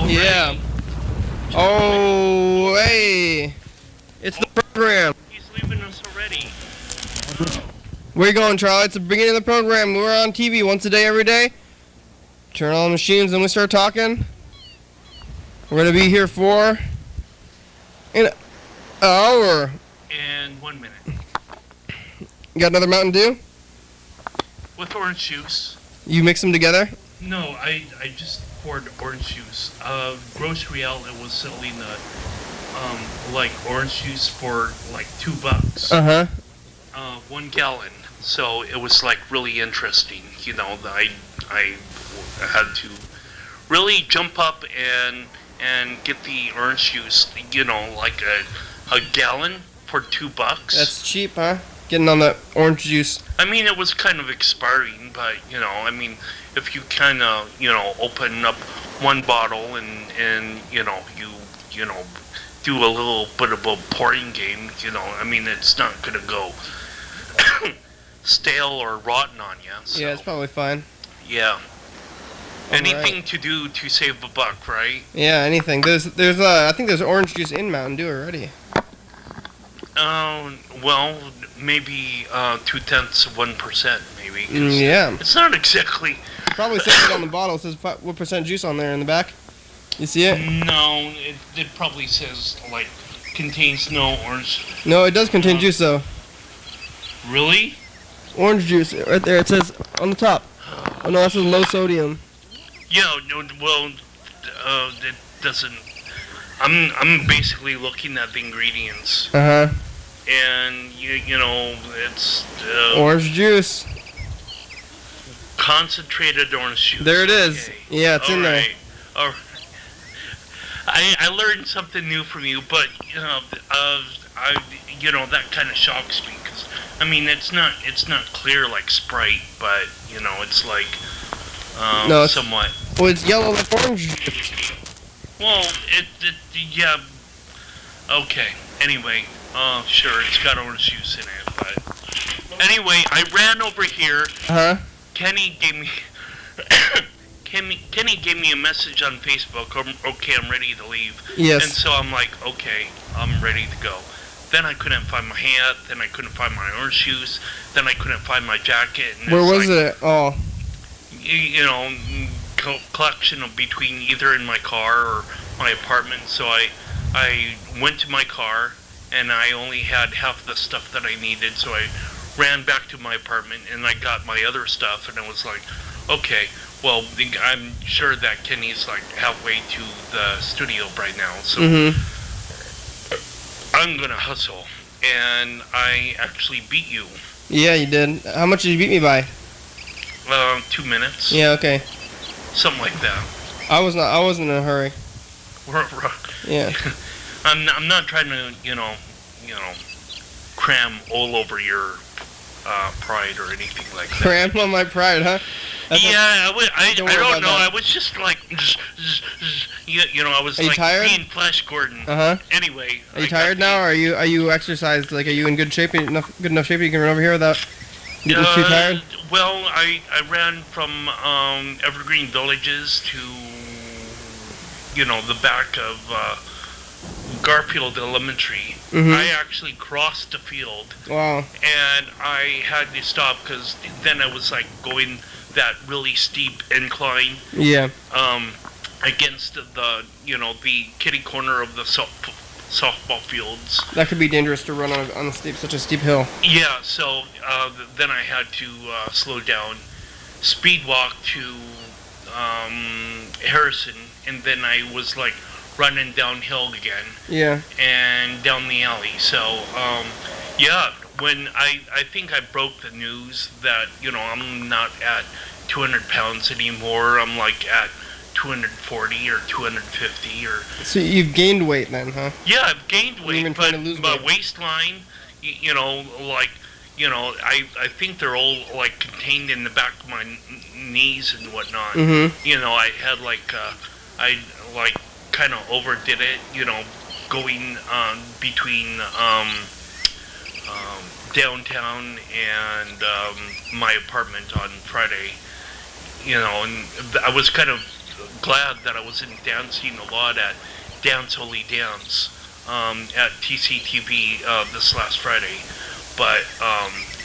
Yeah. Oh, hey. It's the program. He's leaving us already. Where you going, Charlie? It's the beginning of the program. We're on TV once a day, every day. Turn on the machines, and we start talking. We're going to be here for an hour. And 1 minute. You got another Mountain Dew? With orange juice. You mix them together? No, I just poured orange juice. Grocery outlet was selling like orange juice for like $2. Uh-huh. 1 gallon. So it was like really interesting. You know, I had to really jump up and get the orange juice. You know, like a gallon for $2. That's cheap, huh? Getting on that orange juice. I mean, it was kind of expiring, but, you know, I mean, if you kind of, you know, open up one bottle and you know, you know, do a little bit of a pouring game, you know, I mean, it's not going to go stale or rotten on you. So, Yeah, it's probably fine. yeah. All Anything right. to do to save $1, right? Yeah, anything. There's I think there's orange juice in Mountain Dew already. Well, maybe 0.2%, maybe. 'Cause Yeah. it's not exactly. Probably says it on the bottle. It says what percent juice on there in the back. You see it? No, it probably says, like, contains no orange. No, it does contain juice though. Really? Orange juice right there. It says on the top. Oh no, that says low sodium. Yeah, no, well, it doesn't. I'm basically looking at the ingredients, Uh huh. and you know, it's Orange juice. concentrated orange juice. There it is. Okay. Yeah, it's in there. All right. I learned something new from you, but you know, you know, that kind of shocks me because I mean, it's not clear like Sprite, but you know, it's like No, it's- somewhat. Well, it's yellow like orange juice. Well, yeah. Okay. Anyway, sure, it's got orange juice in it, but anyway, I ran over here. Uh huh. Kenny gave me Kenny gave me a message on Facebook. Okay, I'm ready to leave. Yes. And so I'm like, okay, I'm ready to go. Then I couldn't find my hat. Then I couldn't find my orange juice. Then I couldn't find my jacket. And Where it's was like, it? Oh. You know, collection of between either in my car or my apartment. So I went to my car and I only had half the stuff that I needed. So I ran back to my apartment and I got my other stuff. And it was like, okay, well, I'm sure that Kenny's like halfway to the studio right now. So I'm gonna hustle. And I actually beat you. Yeah, you did. How much did you beat me by? 2 minutes. Yeah. Okay. Something like that. I wasn't in a hurry. Yeah. I'm not trying to, you know, cram all over your pride or anything like that. Cramp on my pride, huh? That's Yeah, I Don't worry don't about know. that. I was just like, you know, I was Are you like tired? being Flash Gordon. Uh huh. Anyway. Are you tired now? Or are you exercised? Like, are you in good shape? Good enough shape you can run over here without getting too tired? Well, I ran from Evergreen Villages to, you know, the back of Garfield Elementary. Mhm. I actually crossed the field. Wow. And I had to stop because then I was like going that really steep incline Yeah. against the, you know, the kitty corner of the softball fields. That could be dangerous to run on such a steep hill. Yeah, so then I had to slow down, speed walk to Harrison, and then I was like running downhill again. Yeah. And down the alley. So, yeah, when I think I broke the news that, you know, I'm not at 200 pounds anymore. I'm like at 240 or 250 or... So you've gained weight then, huh? Yeah, I've gained weight, been but trying to lose my weight. waistline, you know, like, you know, I think they're all like contained in the back of my knees and whatnot. Mm-hmm. You know, I had like, I like kind of overdid it, you know, going between downtown and my apartment on Friday, you know, and I was kind of glad that I wasn't dancing a lot at Dance Holy Dance at TCTV this last Friday. But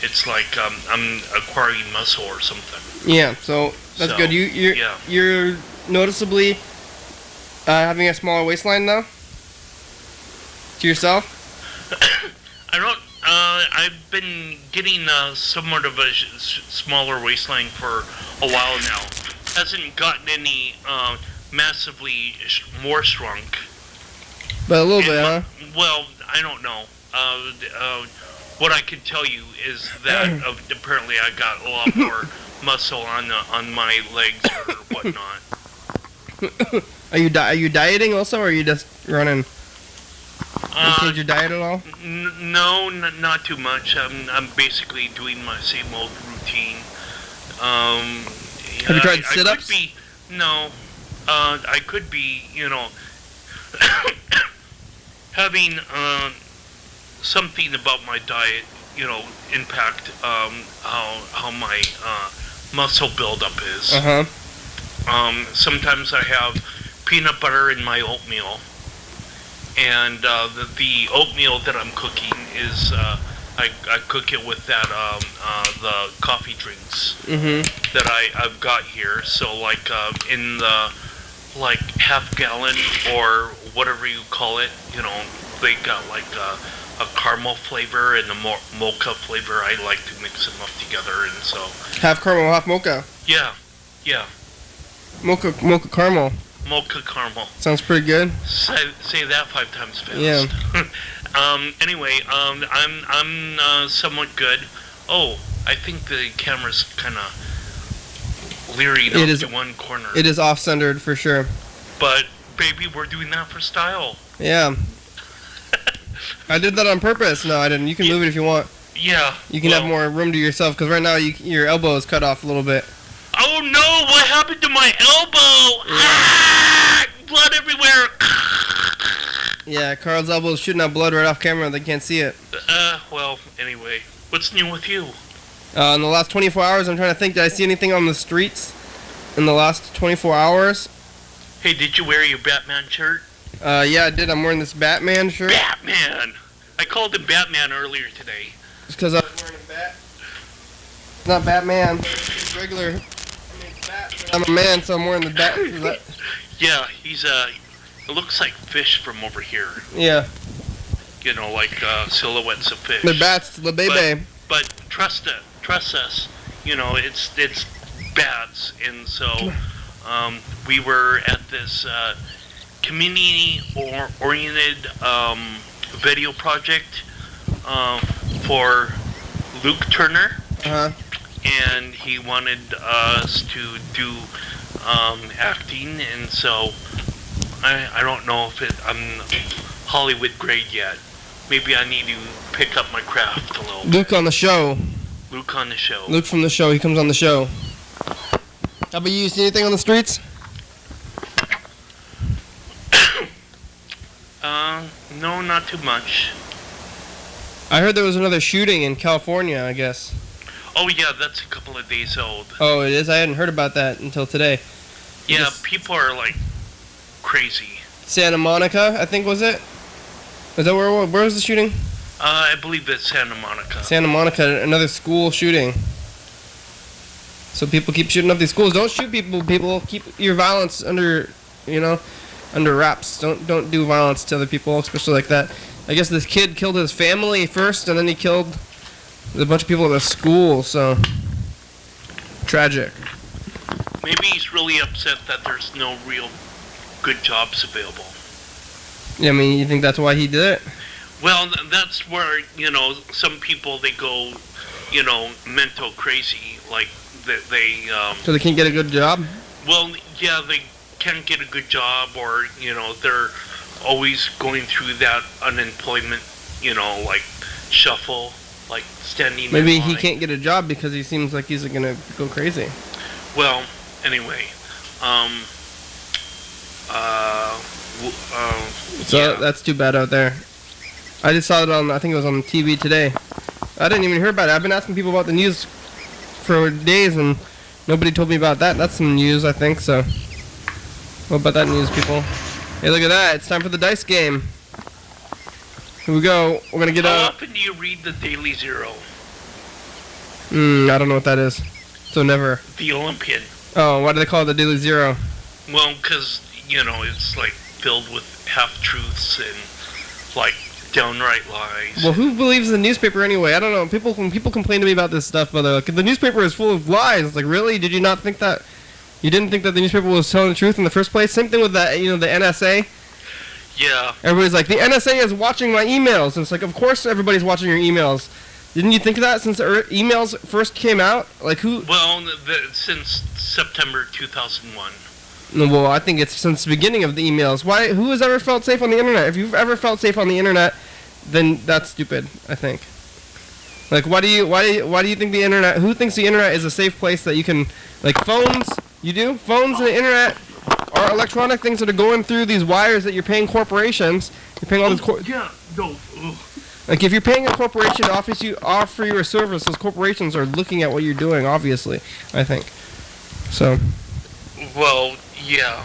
it's like I'm acquiring muscle or something. Yeah, so that's good. You're noticeably having a smaller waistline now? To yourself? I don't. I've been getting somewhat of a smaller waistline for a while now. Hasn't gotten any massively more shrunk. But a little bit, huh? Well, I don't know. What I can tell you is that apparently I got a lot more muscle on my legs or whatnot. Are you dieting also, or are you just running? You change your diet at all? No, not too much. I'm basically doing my same old routine. Have you tried sit-ups? No. I could be, having something about my diet, impact how my muscle buildup is. Sometimes I have peanut butter in my oatmeal, and the oatmeal that I'm cooking is I cook it with that the coffee drinks that I've got here. So like in the half gallon or whatever you call it, they got like a caramel flavor and a mocha flavor. I like to mix them up together, and so half caramel, half mocha. Yeah. Mocha caramel. Mocha caramel. Sounds pretty good. Say that 5 times fast. Yeah. Anyway, I'm somewhat good. Oh, I think the camera's kind of leering off to one corner. It is off-centered for sure. But baby, we're doing that for style. Yeah. I did that on purpose. No, I didn't. You can move it if you want. Yeah. You can have more room to yourself, because right now your elbow is cut off a little bit. Oh no! What happened to my elbow? Yeah. Ah! Blood everywhere. Yeah, Carl's elbow is shooting out blood right off camera. They can't see it. Well, anyway, what's new with you? In the last 24 hours, I'm trying to think. Did I see anything on the streets in the last 24 hours? Hey, did you wear your Batman shirt? Yeah, I did. I'm wearing this Batman shirt. Batman! I called him Batman earlier today. It's because I was wearing a bat. It's not Batman. It's regular. I mean, it's bat, but I'm a man, so I'm wearing the bat. Yeah, he's it looks like fish from over here. Yeah. Like silhouettes of fish. They're bats, the baby. But trust us. It's bats, and so we were at this community-oriented video project for Luke Turner. And he wanted us to do acting, and so I don't know if I'm Hollywood grade yet. Maybe I need to pick up my craft a little bit. Luke on the show. Luke on the show. Luke from the show. He comes on the show. How about you? See anything on the streets? No, not too much. I heard there was another shooting in California, I guess. Oh yeah, that's a couple of days old. Oh, it is? I hadn't heard about that until today. Yeah, people are like crazy. Santa Monica, I think, was it? Is that where was the shooting? I believe it's Santa Monica. Santa Monica, another school shooting. So people keep shooting up these schools. Don't shoot people. People, keep your violence under wraps. Don't do violence to other people, especially like that. I guess this kid killed his family first, and then he killed a bunch of people at the school. So tragic. Maybe he's really upset that there's no real good jobs available. Yeah, I mean, you think that's why he did it? Well, that's where, some people, they go, mental crazy, like they So they can't get a good job? Well, yeah, they can't get a good job, or, they're always going through that unemployment, like shuffle, like standing Maybe in line. he can't get a job because he seems like he's gonna go crazy. Well, anyway, so yeah. that's too bad out there. I just saw it I think it was on TV today. I didn't even hear about it. I've been asking people about the news for days, and nobody told me about that. That's some news, I think, so. What about that news, people? Hey, look at that. It's time for the dice game. Here we go. We're going to get How often do you read the Daily Zero? I don't know what that is. So never. The Olympian. Oh, why do they call it the Daily Zero? Well, because, it's like filled with half-truths and, like, downright lies. Well, who believes the newspaper anyway? I don't know. When people complain to me about this stuff, but they're like, the newspaper is full of lies. It's like, really? Did you not think that? You didn't think that the newspaper was telling the truth in the first place? Same thing with that, the NSA. Yeah. Everybody's like, the NSA is watching my emails. And it's like, of course everybody's watching your emails. Didn't you think of that since emails first came out? Like, who? Well, since September 2001. No, well, I think it's since the beginning of the emails. Why? Who has ever felt safe on the internet? If you've ever felt safe on the internet, then that's stupid, I think. Like, why do you think the internet? Who thinks the internet is a safe place that you can, like, phones? You do? Phones and the internet are electronic things that are going through these wires that you're paying corporations. You're paying all these Yeah. No. like, if you're paying a corporation to offer you a service, those corporations are looking at what you're doing, obviously, I think. So. Well, yeah.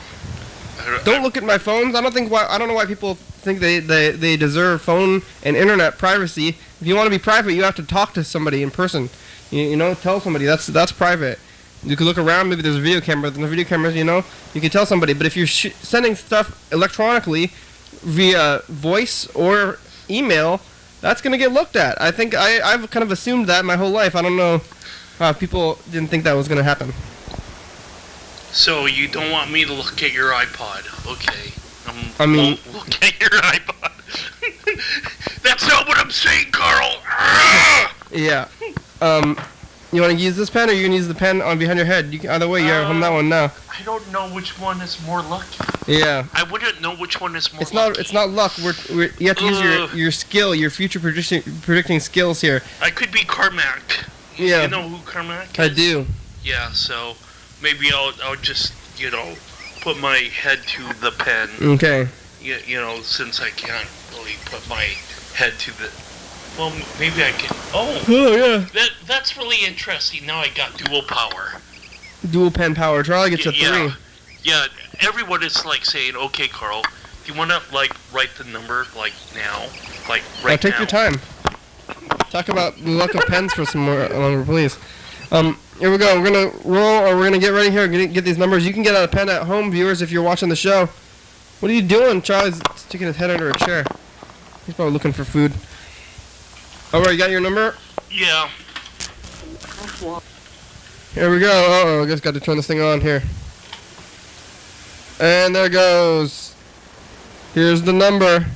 Don't look at my phones. I don't know why people think they deserve phone and internet privacy. If you want to be private, you have to talk to somebody in person. Tell somebody. That's private. You can look around. Maybe there's a video camera. There's no video cameras. You can tell somebody. But if you're sending stuff electronically via voice or email, that's going to get looked at. I think I've kind of assumed that my whole life. I don't know how people didn't think that was going to happen. So you don't want me to look at your iPod? Okay. I mean, won't look at your iPod. That's not what I'm saying, Carl. Yeah. You want to use this pen, or you can use the pen on behind your head? Either way, you're on that one now. I don't know which one is more lucky. Yeah. I wouldn't know which one is more lucky. It's not luck. You have to use your skill, your future predicting skills here. I could be Carmack. Yeah. You know who Carmack is? I do. Yeah. So maybe I'll just put my head to the pen. Okay. Since I can't really put my head to the. Well, maybe I can. Oh yeah. That's really interesting. Now I got dual power. Dual pen power. Charlie gets a 3. Yeah. Everyone is like saying, "Okay, Carl, do you want to write the number now, right now?" Take your time. Talk about the luck of pens for some more longer, please. Here we go. We're gonna roll, or we're gonna get ready here. Get these numbers. You can get out a pen at home, viewers, if you're watching the show. What are you doing? Charlie's sticking his head under a chair. He's probably looking for food. All right, you got your number? Yeah. Here we go. Oh, I just got to turn this thing on here. And there goes. Here's the number.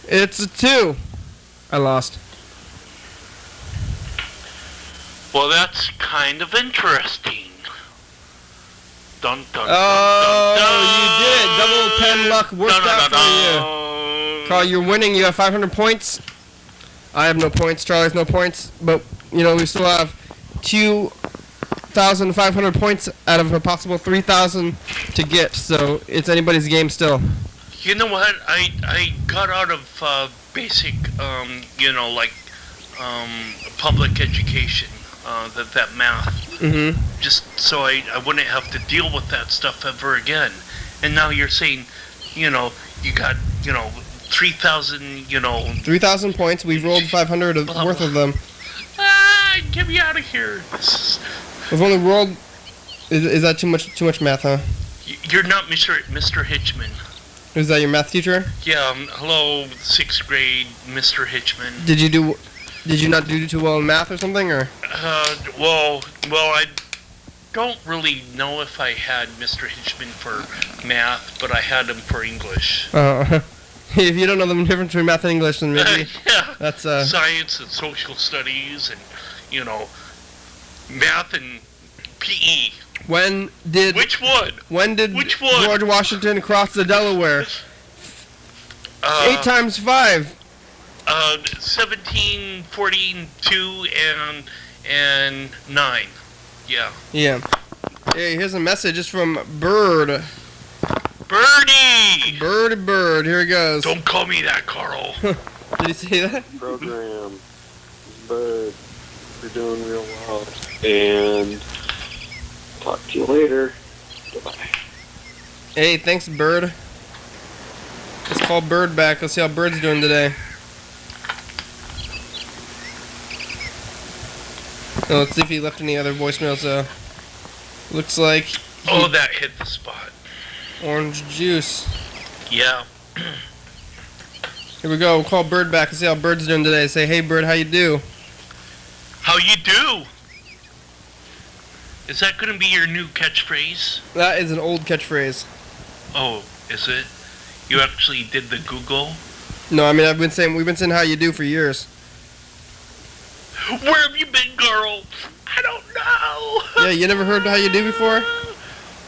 It's a 2. I lost. Well, that's kind of interesting. Dun, dun, Oh, dun, dun, you did. Double pen luck worked out for you. Carl, you're winning. You have 500 points. I have no points. Charlie has no points. But, we still have 2,500 points out of a possible 3,000 to get. So it's anybody's game still. You know what? I got out of basic, public education, that math. Mm-hmm. Just so I wouldn't have to deal with that stuff ever again. And now you're saying, you got, 3,000, 3,000 points. We've rolled 500 worth of them. Get me out of here. We've only rolled. Is that too much math, huh? You're not Mr. Hitchman. Is that your math teacher? Yeah. Hello, 6th grade, Mr. Hitchman. Did you not do too well in math or something, or? Well, I don't really know if I had Mr. Hitchman for math, but I had him for English. If you don't know the difference between math and English, then maybe yeah. That's science and social studies and math and PE. Which one? When did Which one? George Washington cross the Delaware? 8 times 5. 17, 42, and 9. Yeah. Yeah. Hey, here's a message. It's from Bird. Birdie! Bird. Here it goes. Don't call me that, Carl. Did he say that? Program. Bird. You're doing real well. And talk to you later. Goodbye. Hey, thanks, Bird. Let's call Bird back. Let's see how Bird's doing today. Oh, let's see if he left any other voicemails. Looks like Oh, that hit the spot. orange juice. Yeah. Here we go. We'll call Bird back and see how Bird's doing today. Say, hey, Bird, how you do? How you do? Is that going to be your new catchphrase? That is an old catchphrase. Oh, is it? You actually did the Google? No, I mean we've been saying how you do for years. Where have you been, girl? I don't know. Yeah, you never heard how you do before?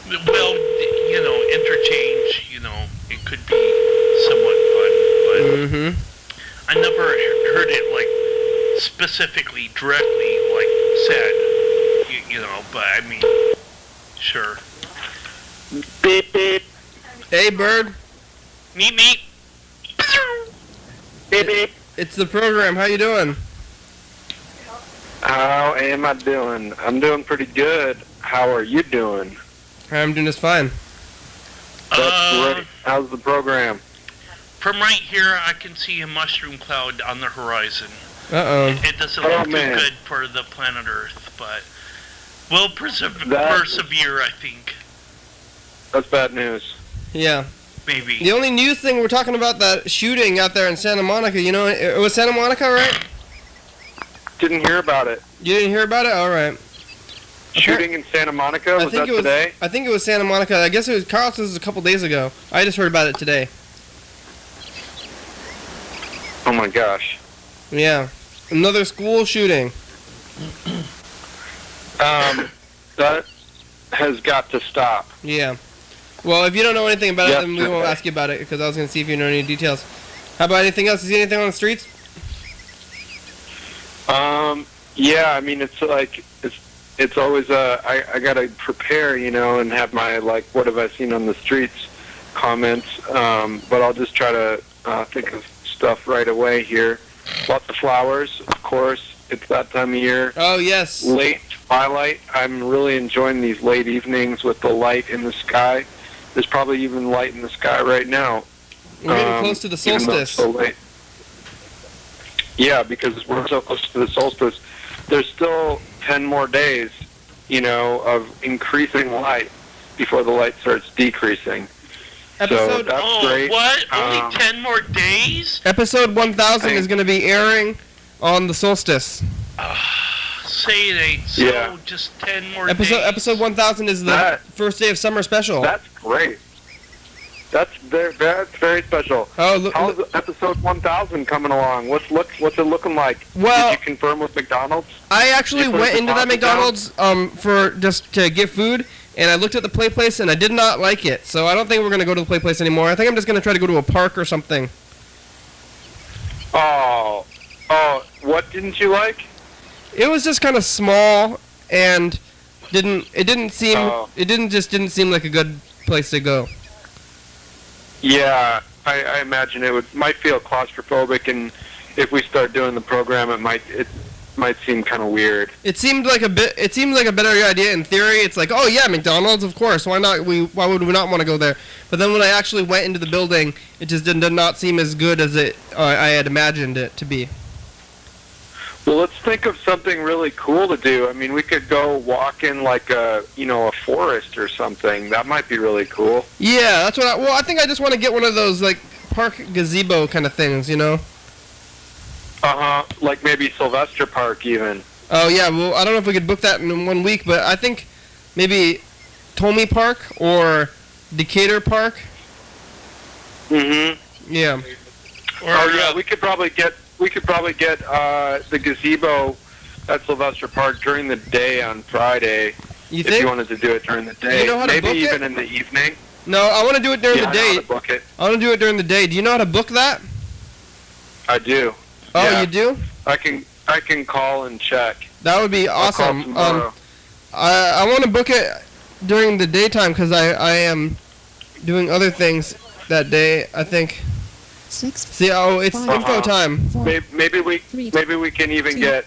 Well, you know, interchange, you know, it could be somewhat fun, but I never heard it, like, specifically, directly, like, said, you know, but I mean, sure. Beep, beep. Hey, Bird. Meet me. Beep, beep. It's the program. How you doing? How am I doing? I'm doing pretty good. How are you doing? I'm doing just fine. That's great. How's the program? From right here, I can see a mushroom cloud on the horizon. Uh-oh. It doesn't Oh, look too man. good for the planet Earth, but we'll persevere, I think. That's bad news. Yeah. Maybe. The only news thing we're talking about, that shooting out there in Santa Monica. You know, it was Santa Monica, right? Didn't hear about it. You didn't hear about it? All right. Shooting in Santa Monica? Was that today? I think it was Santa Monica. I guess it was Carlson's a couple days ago. I just heard about it today. Oh my gosh. Yeah. Another school shooting. That has got to stop. Yeah. Well, if you don't know anything about it, then we won't Yesterday. ask you about it, because I was going to see if you know any details. How about anything else? You see anything on the streets? Yeah, I mean, it's like, it's always, I gotta prepare, you know, and have my, like, what have I seen on the streets comments, but I'll just try to, think of stuff right away here. Lots of flowers, of course. It's that time of year. Oh, yes. Late twilight. I'm really enjoying these late evenings with the light in the sky. There's probably even light in the sky right now. We're getting close to the even though it's solstice. so late. Yeah, because we're so close to the solstice. There's still 10 more days, you know, of increasing light before the light starts decreasing. So Episode, that's great. What? Only 10 more days? episode 1000 is going to be airing on the solstice. Say it ain't so. Yeah. Just 10 more days. Episode 1000 is the That- first day of summer special. That's great. That's very special. Oh, look, How's episode 1000 coming along? What's it looking like? Well- Did you confirm with McDonald's? I actually You put went a into that deposit McDonald's for just to get food, and I looked at the play place, and I did not like it. So I don't think we're going to go to the play place anymore. I think I'm just going to try to go to a park or something. Oh, what didn't you like? It was just kind of small, and didn't seem Oh. it didn't seem like a good place to go. Yeah, I imagine it might feel claustrophobic, and if we start doing the program, it might seem kind of weird. It seemed like a better idea in theory. It's like, oh yeah, McDonald's, of course. Why not? Why would we not want to go there? But then when I actually went into the building, it just did not seem as good as I had imagined it to be. Well, let's think of something really cool to do. I mean, we could go walk in like a forest or something. That might be really cool. Yeah, that's what. I think I just want to get one of those like park gazebo kind of things, you know. Like maybe Sylvester Park even. Oh yeah, well I don't know if we could book that in 1 week, but I think maybe Tomey Park or Decatur Park. Mm-hmm. Yeah. We could probably get the gazebo at Sylvester Park during the day on Friday. You if think? you wanted to do it during the day, you know how to maybe book even it? in the evening. No, I want to do it during the I know day. how to book it. I want to do it during the day. Do you know how to book that? I do. Oh, Yeah. you do? I can call and check. That would be I'll call awesome. tomorrow. I want to book it during the daytime because I am doing other things that day. I think. See, it's info time. Maybe we can even get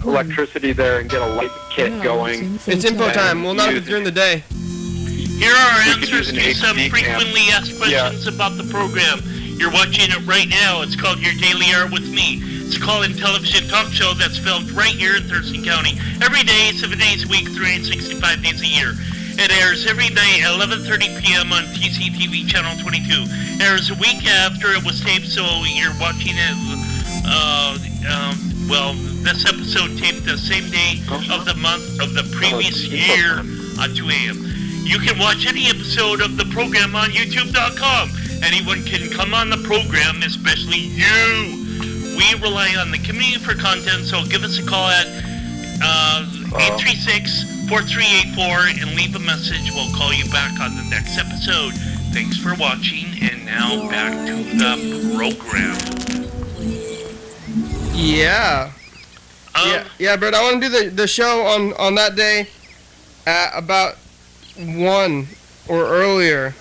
electricity there and get a light kit going. It's info time. Well, not if it's during the day. Here are We could answers use an to some HD cam. frequently asked questions about the program. You're watching it right now. It's called Your Daily Hour with Me. It's a call-in television talk show that's filmed right here in Thurston County every day, 7 days a week, 365 days a year. It airs every night at 11:30 p.m. on TCTV Channel 22. It airs a week after it was taped, so you're watching it, this episode taped the same day of the month of the previous year at 2 a.m. You can watch any episode of the program on YouTube.com. Anyone can come on the program, especially you. We rely on the community for content, so give us a call at 836-4384 and leave a message. We'll call you back on the next episode. Thanks for watching, and now back to the program. Yeah. Yeah, Bert, I want to do the show on that day at about 1 or earlier.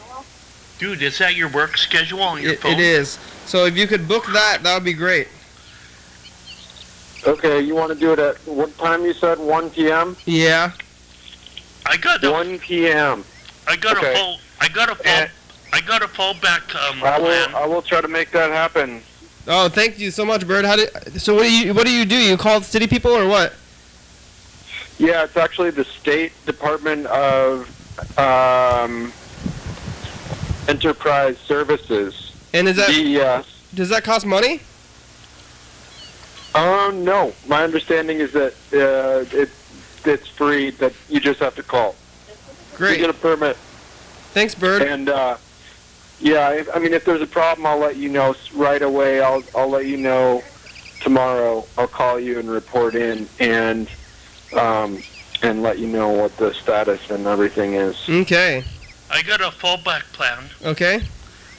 Dude, is that your work schedule on your phone? It is. So if you could book that would be great. Okay, you want to do it at what time you said? 1 p.m.? Yeah. I got a 1 p.m. I got Okay. a fallback plan. I will try to make that happen. Oh, thank you so much, Bert. So what do you do? You call city people or what? Yeah, it's actually the State Department of Enterprise Services. And is that DES. does that cost money? No. My understanding is that it's free. That you just have to call. Great. You get a permit. Thanks, Bert. And yeah, I mean, if there's a problem, I'll let you know right away. I'll let you know tomorrow. I'll call you and report in and let you know what the status and everything is. Okay. I got a fallback plan. Okay.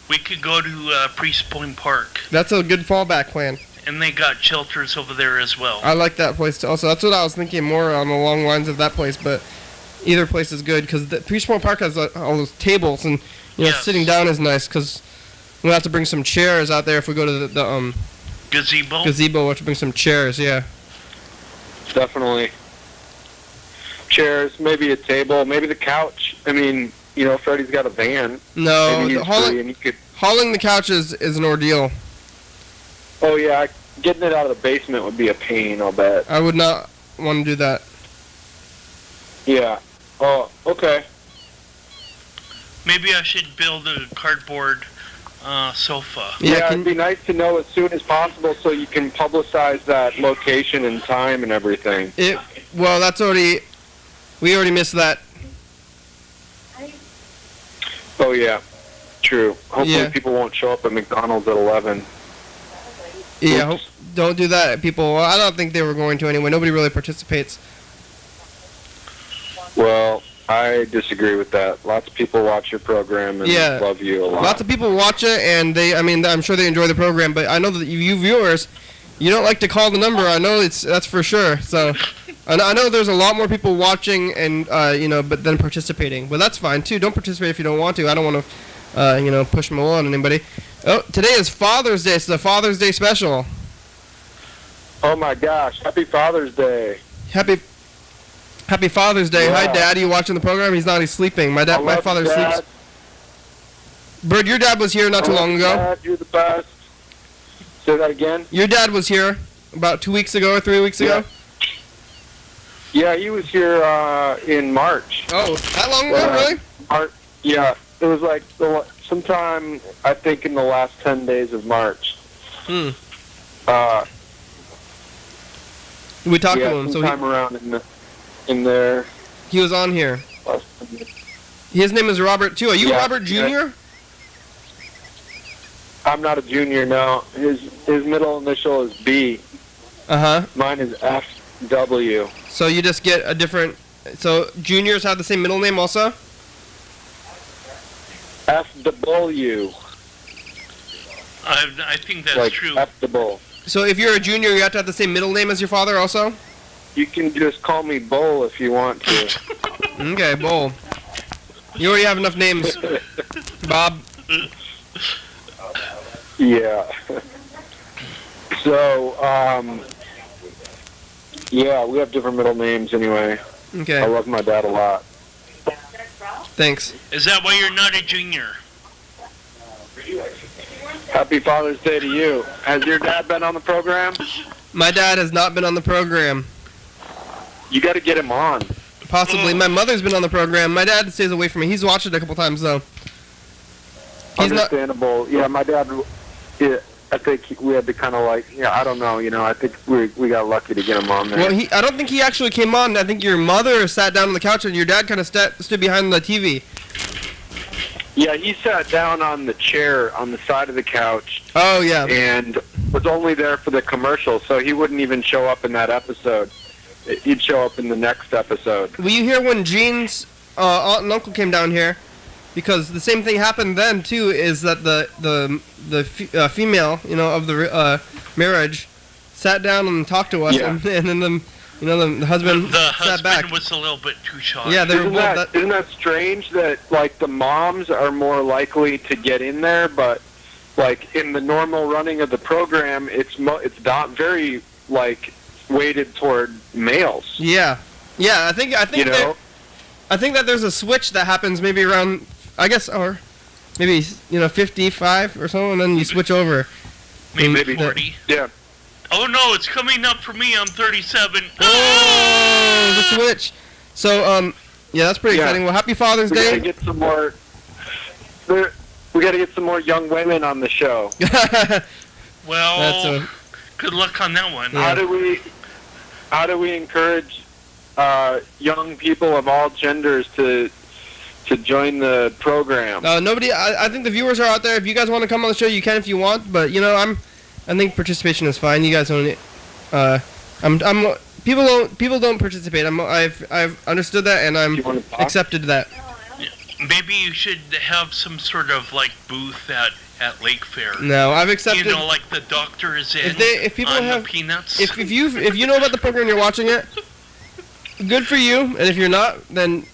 We could go to Priest Point Park, That's a good fallback plan. and they got shelters over there as well. I like that place too. Also, that's what I was thinking more on the long lines of that place, but either place is good because the Priestmore Park has all those tables and Yes. sitting down is nice because we'll have to bring some chairs out there if we go to the Gazebo? gazebo. We'll have to bring some chairs. Yeah. Definitely. Chairs, maybe a table, maybe the couch. I mean, Freddie's got a van. No, Maybe the he's free and you could. hauling the couch is an ordeal. Oh yeah, getting it out of the basement would be a pain. I'll bet. I would not want to do that. Yeah. Oh, okay. Maybe I should build a cardboard sofa. Yeah, It'd be nice to know as soon as possible so you can publicize that location and time and everything. Well, we already missed that. Oh yeah, true. Hopefully Yeah. people won't show up at McDonald's at 11. Yeah, Oops. don't do that, people. Well, I don't think they were going to anyway. Nobody really participates. Well, I disagree with that. Lots of people watch your program and Yeah. love you a lot. Lots of people watch it, and I'm sure they enjoy the program. But I know that you viewers, you don't like to call the number. I know that's for sure. So, and I know there's a lot more people watching and but then participating. But that's fine too. Don't participate if you don't want to. I don't want to, push my will on anybody. Oh, today is Father's Day. It's the Father's Day special. Oh my gosh! Happy Father's Day. Happy Father's Day. Yeah. Hi, Dad. Are you watching the program? He's not. He's sleeping. My I love father you, Dad. sleeps. Bird, your dad was here not too I love long you, ago. Dad. You're the best. Say that again. Your dad was here about 2 weeks ago or 3 weeks ago. Yeah, he was here in March. Oh, that long ago, really? Yeah, it was like sometime, I think, in the last 10 days of March. We talked Yeah, to him, so sometime around in there. he was on here. His name is Robert too. Are you Yeah, Robert Jr.? I'm not a junior, no. His middle initial is B. Uh-huh. Mine is FW. So you just get a different... So juniors have the same middle name also? FW. I think that's Like true. FW. So if you're a junior, you have to have the same middle name as your father also? You can just call me Bull if you want to. Okay, Bull. You already have enough names. Bob. Yeah. So, yeah, we have different middle names anyway. I Okay. love my dad a lot. Thanks. Is that why you're not a junior? Happy Father's Day to you. Has your dad been on the program? My dad has not been on the program. You got to get him on. Possibly. My mother's been on the program. My dad stays away from me. He's watched it a couple times, though. He's Understandable. Yeah, my dad, I think we had to kind of I don't know, I think we got lucky to get him on there. Well, I don't think he actually came on. I think your mother sat down on the couch and your dad kind of stood behind the TV. Yeah, he sat down on the chair on the side of the couch. Oh, yeah. And was only there for the commercial, so he wouldn't even show up in that episode. He'd show up in the next episode. Were you here when Jean's aunt and uncle came down here? Because the same thing happened then too. Is that the female, of the marriage, sat down and talked to us, and then the husband sat back. The husband was a little bit too shy. Yeah, they were both. Isn't that strange that the moms are more likely to get in there, but in the normal running of the program, it's not very weighted toward males. Yeah. I think I think that there's a switch that happens maybe around, I guess, or maybe 55 or so, and then you switch over. Maybe 40. Yeah. Oh no, it's coming up for me. I'm 37. Oh, the switch. So yeah, that's pretty exciting. Well, happy Father's Day. We gotta get some more. We gotta get some more young women on the show. Well, good luck on that one. Yeah. How do we encourage young people of all genders to join the program? Nobody. I think the viewers are out there. If you guys want to come on the show, you can if you want. But I think participation is fine. You guys don't. People don't participate. I've understood that, and I'm accepted that. Maybe you should have some sort of booth at Lake Fair. No, I've accepted. Like the doctor is in. If people on have the peanuts. If you know about the program and you're watching it, good for you. And if you're not, then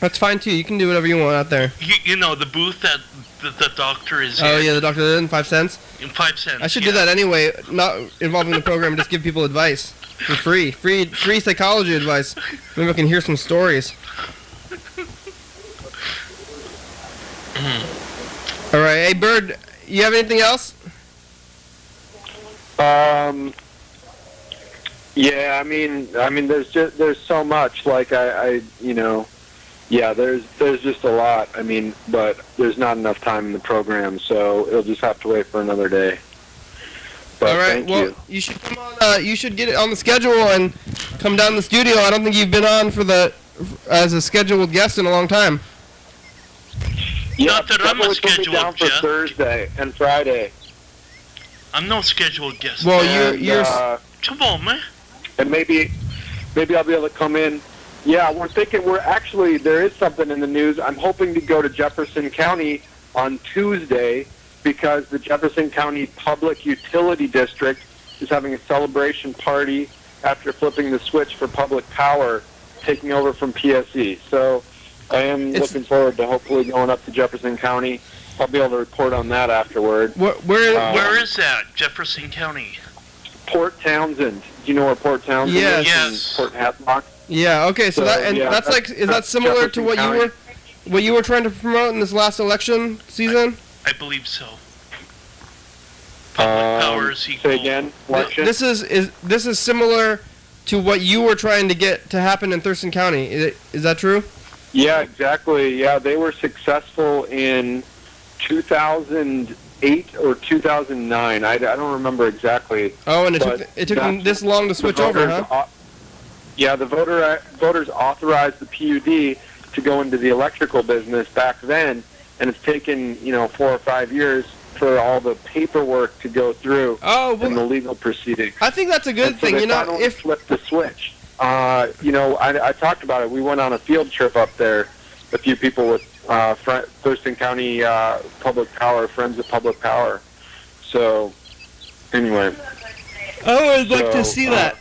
that's fine too. You can do whatever you want out there. The booth that the doctor is in. Oh yeah, the doctor is in 5 cents. In 5 cents. I should do that anyway. Not involving the program, just give people advice for free psychology advice. Maybe I can hear some stories. All right, hey Bird, you have anything else? Yeah, I mean, there's so much. There's just a lot. I mean, but there's not enough time in the program, so it'll just have to wait for another day. But all right, you should come on. You should get it on the schedule and come down to the studio. I don't think you've been on as a scheduled guest in a long time. Yeah, not that I'm a scheduled down for guest. Thursday and Friday. I'm no scheduled guest. Well, you're. Come on, man. And maybe I'll be able to come in. Yeah, there is something in the news. I'm hoping to go to Jefferson County on Tuesday because the Jefferson County Public Utility District is having a celebration party after flipping the switch for public power, taking over from PSE. So I am looking forward to hopefully going up to Jefferson County. I'll be able to report on that afterward. Where is that? Jefferson County? Port Townsend. Do you know where Port Townsend is? Yes. Port Havelock. Yeah. Okay. So that's is that similar to what you were trying to promote in this last election season? I believe so. Public power is equal. Say again. Election? This is similar to what you were trying to get to happen in Thurston County. Is that true? Yeah, exactly. Yeah, they were successful in 2008 or 2009. I don't remember exactly. Oh, and it took them this long to switch over, huh? Yeah, the voters authorized the PUD to go into the electrical business back then, and it's taken 4 or 5 years for all the paperwork to go through in the legal proceedings. I think that's a good thing. They flipped the switch. I talked about it. We went on a field trip up there, a few people with Thurston County Public Power, Friends of Public Power. So, anyway. I would like to see that.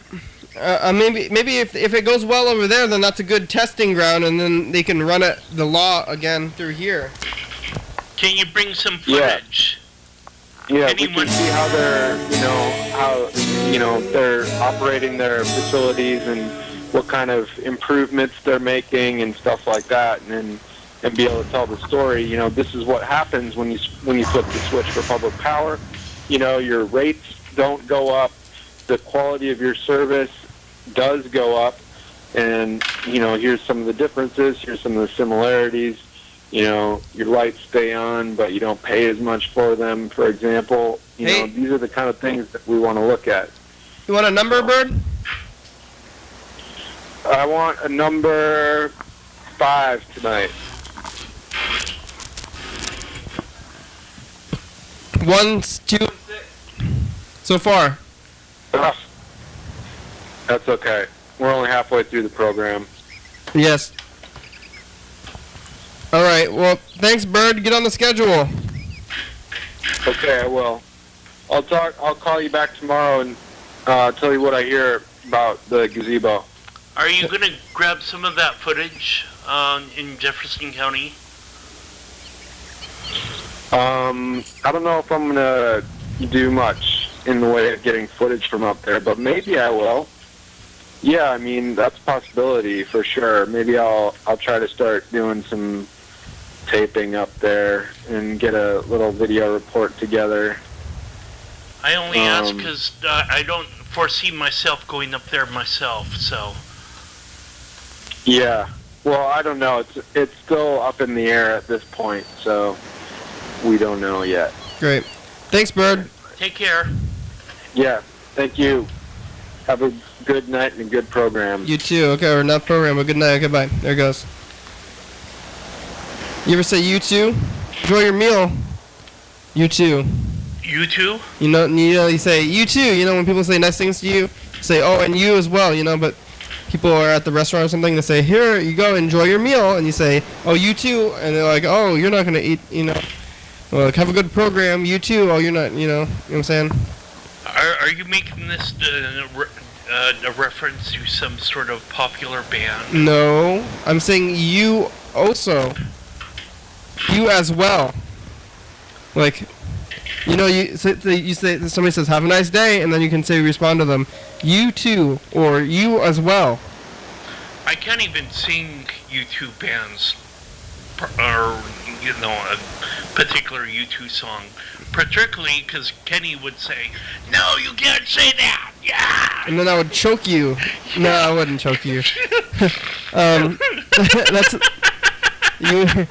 Maybe if it goes well over there, then that's a good testing ground, and then they can run the law again through here. Can you bring some footage? Yeah, we can see how they're, they're operating their facilities and what kind of improvements they're making and stuff like that, and be able to tell the story. You know, this is what happens when you flip the switch for public power. You know, your rates don't go up, the quality of your service does go up, and you know, here's some of the differences, here's some of the similarities. You know, your lights stay on, but you don't pay as much for them, for example. You know, these are the kind of things that we want to look at. You want a number, Bird? I want a number 5 tonight. 1, 2, 6. So far. Ugh. That's okay. We're only halfway through the program. Yes. All right. Well, thanks, Bird. Get on the schedule. Okay, I will. I'll call you back tomorrow and tell you what I hear about the gazebo. Are you going to grab some of that footage in Jefferson County? I don't know if I'm going to do much in the way of getting footage from up there, but maybe I will. Yeah, I mean, that's a possibility for sure. Maybe I'll try to start doing some taping up there and get a little video report together. I only ask because I don't foresee myself going up there myself, so... Yeah. Well, I don't know. It's still up in the air at this point, so we don't know yet. Great. Thanks, Bird. Take care. Yeah. Thank you. Have a good night and a good program. You too. Okay, or not program, but good night. Okay, bye. There it goes. You ever say you too? Enjoy your meal. You too. You too? You know, you say you too. You know, when people say nice things to you, say, oh, and you as well, you know, but people are at the restaurant or something, they say, here, you go, enjoy your meal, and you say, oh, you too, and they're like, oh, you're not going to eat, you know, well, like, have a good program, you too, oh, you're not, you know what I'm saying? Are you making this a reference to some sort of popular band? No, I'm saying you also. You as well. Like, you know, you say somebody says, have a nice day, and then you can say, respond to them, you too, or you as well. I can't even sing U2 bands, or, you know, a particular U2 song. Particularly because Kenny would say, no, you can't say that, yeah! And then I would choke you. No, I wouldn't choke you. That's... You...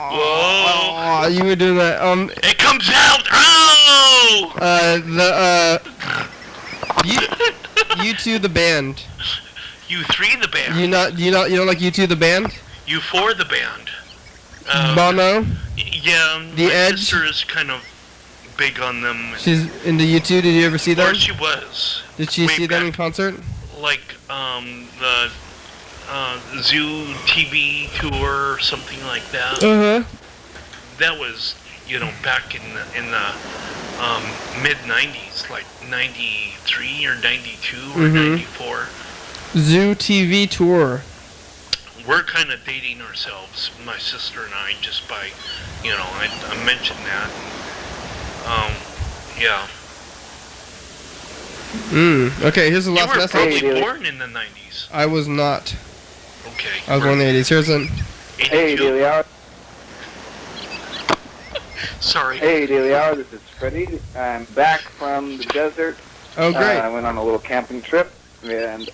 Whoa! You were doing that. It comes out! Oh! U2 the band. U3 the band. You don't like U2 the band? U4 the band. Bono? Yeah, The my Edge? sister is kind of big on them. She's into U2. Did you ever see them? Or she was. Did she see them in back. concert? Like, the Zoo TV tour or something like that. Uh-huh. That was, you know, back in the mid-90s, like 93 or 92 or 94. Zoo TV tour. We're kind of dating ourselves, my sister and I, just by, you know, I mentioned that. Yeah. Okay, here's the last You were message. probably born in the 90s. I was not. Okay. I was born in the 80s. Here's an... Hey, Daily Hour. Sorry. Hey, Daily Hour, this is Freddie. I'm back from the desert. Oh, great. I went on a little camping trip, and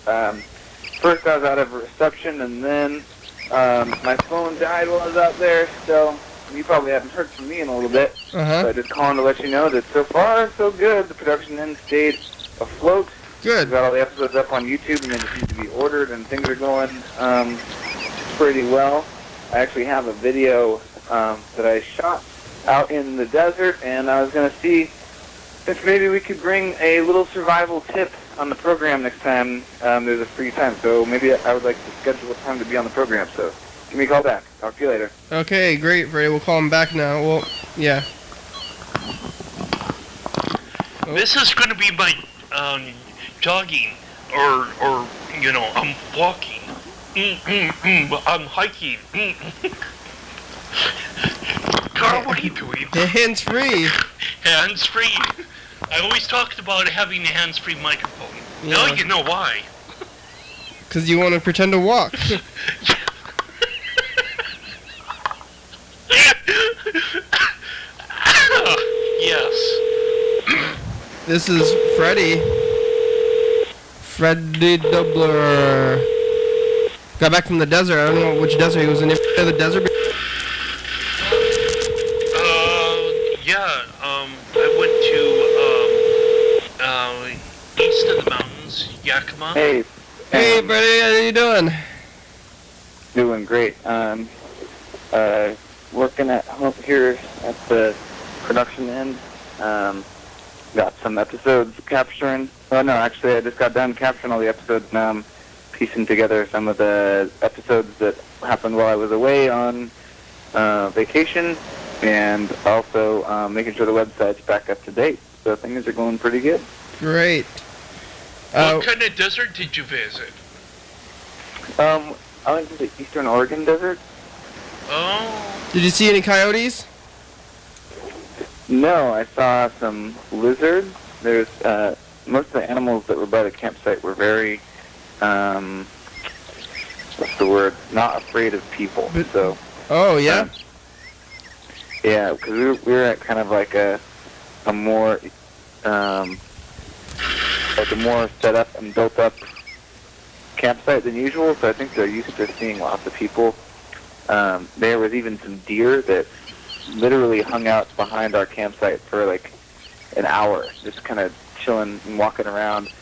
first I was out of reception, and then my phone died while I was out there, so you probably haven't heard from me in a little bit. Uh-huh. So just calling to let you know that so far, so good. The production end stayed afloat. Good. We've got all the episodes up on YouTube, and they just need to be ordered, and things are going pretty well. I actually have a video that I shot out in the desert, and I was going to see if maybe we could bring a little survival tip on the program next time there's a free time. So maybe I would like to schedule a time to be on the program. So give me a call back. Talk to you later. Okay, great, Freddie. We'll call him back now. Well, yeah. This is going to be my jogging, or you know, I'm walking. I'm hiking. Carl, what are you doing? Hands free. Hands free. I always talked about having a hands-free microphone. Now Yeah. you know why. Because you want to pretend to walk. Yes. This is Freddy. Freddy Doubler. Got back from the desert. I don't know which desert he was in. The desert. Yeah. I went to east of the mountains, Yakima. Hey. Hey, Freddy, how you doing? Doing great. Working at home here at the production end. Got some episodes capturing. Oh no, actually I just got done capturing all the episodes. Now I'm piecing together some of the episodes that happened while I was away on vacation, and also making sure the website's back up to date. So things are going pretty good. Great. What kind of desert did you visit? I went to the Eastern Oregon desert. Oh. Did you see any coyotes? No, I saw some lizards. There's most of the animals that were by the campsite were very, what's the word? Not afraid of people. So. Oh yeah. Yeah, because we were at kind of like a more set up and built up campsite than usual. So I think they're used to seeing lots of people. There was even some deer that literally hung out behind our campsite for like an hour, just kind of chilling and walking around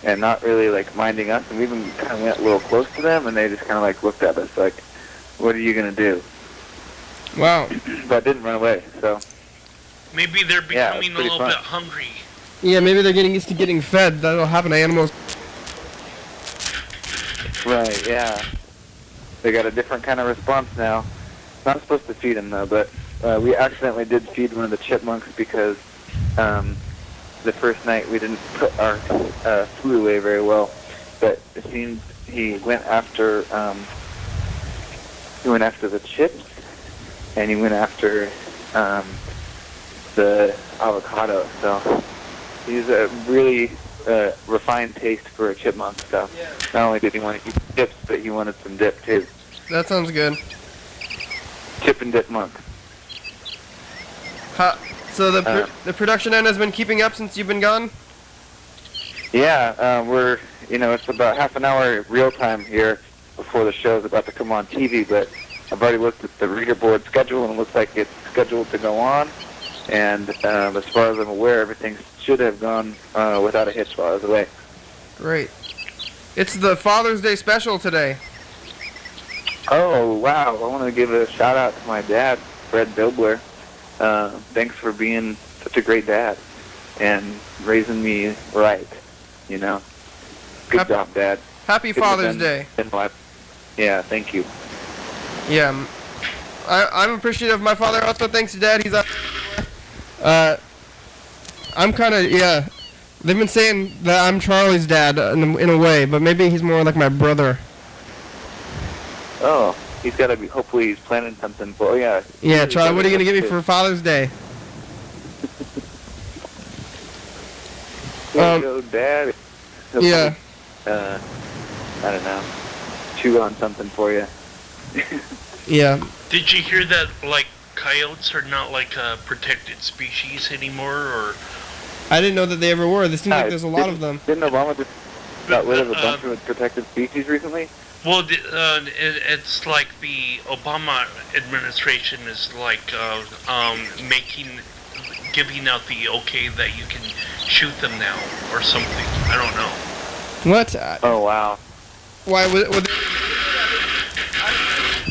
and not really like minding us. And we even kind of went a little close to them, and they just kind of like looked at us like, "What are you gonna do?" Wow. But didn't run away. So Maybe they're becoming a little bit hungry. Yeah, maybe they're getting used to getting fed. That'll happen to animals. right, yeah, they got a different kind of response now. Not supposed to feed them though, but we accidentally did feed one of the chipmunks because the first night we didn't put our food away very well. But it seems he went after the chips, and he went after the avocado. So he's a really refined taste for a chipmunk. So not only did he want to eat chips, but he wanted some dip too. That sounds good. Chip and dip monk. So the production end has been keeping up since you've been gone? Yeah, we're, it's about half an hour real time here before the show's about to come on TV, but I've already looked at the reader board schedule, and it looks like it's scheduled to go on. And as far as I'm aware, everything should have gone without a hitch while I was away. Great. It's the Father's Day special today. Oh, wow. I want to give a shout out to my dad, Fred Dobler. Thanks for being such a great dad and raising me right, Good job, Dad. Happy Father's Day. Yeah, thank you. Yeah. I'm appreciative of my father. Also, thanks to Dad. He's up. I'm kind of, yeah. They've been saying that I'm Charlie's dad in a way, but maybe he's more like my brother. Oh, he's got to be, hopefully he's planning something for, yeah. Yeah, Charlie, what are you going to give me for Father's Day? Dad. Yeah. I don't know. Chew on something for you. Yeah. Did you hear that, coyotes are not, a protected species anymore, or... I didn't know that they ever were. This seems like there's a lot of them. Didn't Obama just got rid of a bunch of protected species recently? Well, it's like the Obama administration is giving out the okay that you can shoot them now or something. I don't know. What? Oh wow. Why would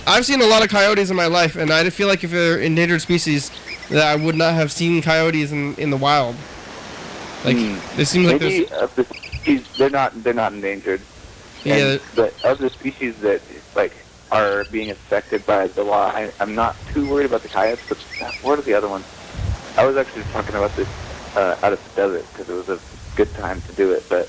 I've seen a lot of coyotes in my life, and I feel like if they're endangered species, that I would not have seen coyotes in the wild. It seems like maybe there's... they're not endangered. Yeah. But of the species that are being affected by the law, I'm not too worried about the coyotes. But what are the other ones? I was actually talking about this out of the desert because it was a good time to do it. But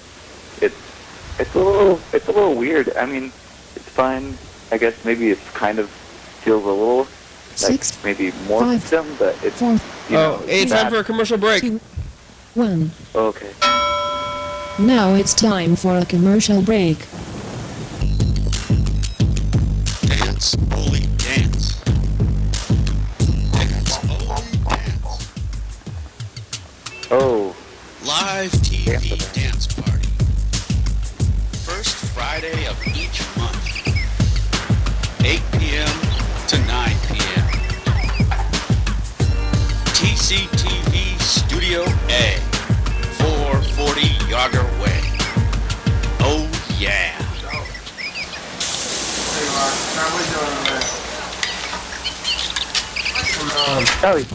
it's a little weird. I mean, it's fine. I guess maybe it's kind of feels a little maybe more system, but it's hey, it's time for a commercial break. 2, 1. Okay. Now it's time for a commercial break. Let's only dance. Let's only dance. Oh, Live TV dance party. First Friday of each month. 8 p.m. to 9 p.m. TCTV Studio A, 440 Yager Way. Oh yeah. Ellie.